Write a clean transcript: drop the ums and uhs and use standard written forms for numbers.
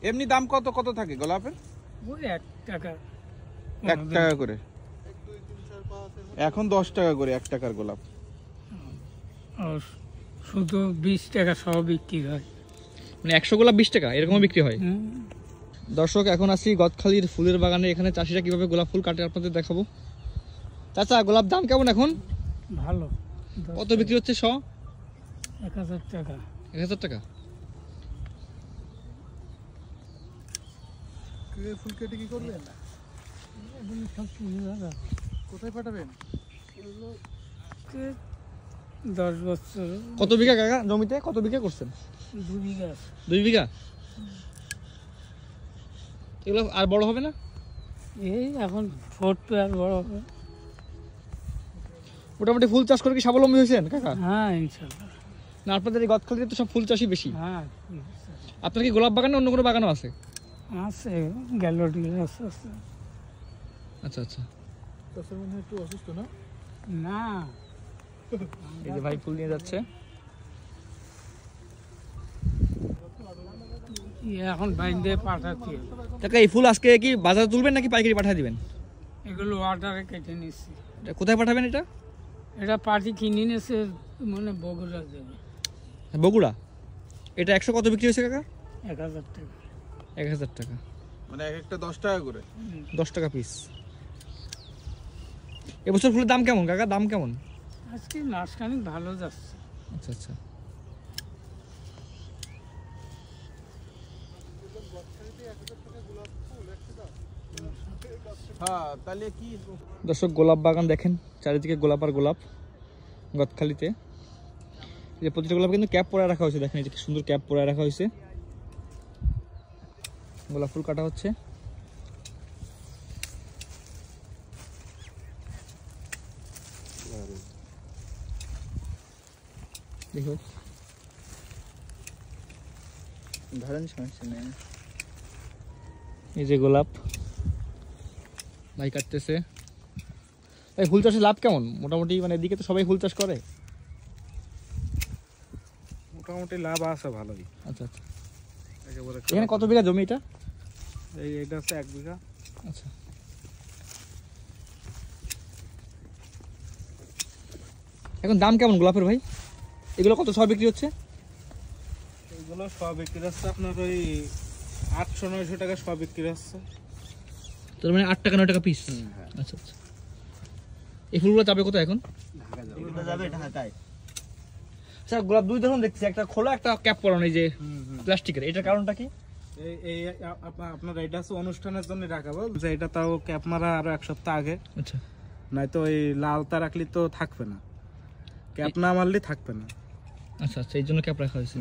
এমনি দাম কত কত থাকে গোলাপের? ওই 1 টাকা 1 টাকা করে। এখন 10 টাকা করে 1 টাকার গোলাপ। আর শুধু 20 টাকা সহ বিক্রি হয়, মানে 100 গোলাপ 20 টাকা এরকম বিক্রি হয়। দর্শক এখন আসি গদখালির ফুলের বাগানে, এখানে চাষিরা কিভাবে গোলাপ ফুল কাটে আপনাদের দেখাবো। চাচা গোলাপ দাম কেমন এখন? ভালো। কত বিক্রি হচ্ছে? 1000 টাকা। 1000 টাকা। ফুল কেটে কি করবেন? সব সুবিধা। কোথায় পাঠাবেন? 10 বছর। কত বিঘা কাকা জমিতে? কত বিঘা করছেন? 2 বিঘা। 2 বিঘা। এগুলো আর বড় হবে না? এই এখন ফুটবে আর বড় হবে। মোটামুটি ফুল চাষ করে কি স্বাবলম্বী হয়েছেন কাকা? হ্যাঁ ইনশাআল্লাহ। না আপনাদের এই গদখালিতে তো সব ফুল চাষই বেশি। হ্যাঁ আপনার কি গোলাপ বাগানে অন্য কোনো বাগানও আছে? আছে, গ্যালারি আছে। আচ্ছা আচ্ছা। তাছাড়া মনে হয় একটু অসুস্থ না? না, এই যে ভাই ফুল নিয়ে যাচ্ছে। এখন বাইন্দে পাঠাচ্ছি। কাকা এই ফুল আজকে কি বাজারে তুলবেন নাকি পাইকারি পাঠিয়ে দিবেন? এগুলো অর্ডারে কেটে নিচ্ছি। এটা কোথায় পাঠাবেন এটা? এটা পার্টি কিনে নিয়েছে, মানে বগুড়া দেবে। বগুড়া। এটা 100 কত বিক্রি হয়েছে কাকা? 1000 টাকা। 1000 টাকা। মানে এক একটা 10 টাকা করে। 10 টাকা পিস। এবছর ফুলের দাম কেমন কাকা? দাম কেমন? আজকে মাসখানিক ভালো যাচ্ছে। আচ্ছা আচ্ছা। হ্যাঁ তাহলে কি দর্শক গোলাপ বাগান দেখেন, চারিদিকে গোলাপ আর গোলাপ গদখালিতে। এই যে প্রতিটা গোলাপ কিন্তু ক্যাপ পরে রাখা হয়েছে, দেখেন এই যে কি সুন্দর ক্যাপ পরে রাখা হয়েছে। গোলাপ ফুল কাটা হচ্ছে। দেখো ধরেন সমস্যা নেই। এই যে গোলাপ ভাই কাটতেছে। এই ফুল চাষে লাভ কেমন মোটামুটি? মানে এদিকে তো সবাই ফুল চাষ করে। মোটামুটি লাভ আছে ভালোই। আচ্ছা আচ্ছা। একেবারে এখানে কত বিঘা জমি এটা? এইটা হচ্ছে 1 বিঘা। আচ্ছা। এখন দাম কেমন গোলাপের ভাই? এগুলো কত সব বিক্রি হচ্ছে? এইগুলো সব বিক্রি হচ্ছে আপনার ওই 800-900 টাকা সব বিক্রি হচ্ছে। তার মানে 8 টাকা 9 টাকা পিস। আচ্ছা আচ্ছা। এই ফুলগুলো যাবে কোথায় এখন? এগুলো যাবে ঢাকায়। আচ্ছা গোলাপ দুই ধরনের দেখছি, একটা খোলা একটা ক্যাপ পরানো, এই যে প্লাস্টিকের, এটার কারণটা কি? এই আপনার এটা হচ্ছে অনুষ্ঠানের জন্য রাখা বলছে, এটা তাও ক্যাপ মারা আরো 1 সপ্তাহ আগে। আচ্ছা। নয়তো ওই লালটা রাখলে তো থাকবে না, ক্যাপ না মারলে থাকবে না। আচ্ছা আচ্ছা, এই জন্য ক্যাপ রাখা হয়েছে।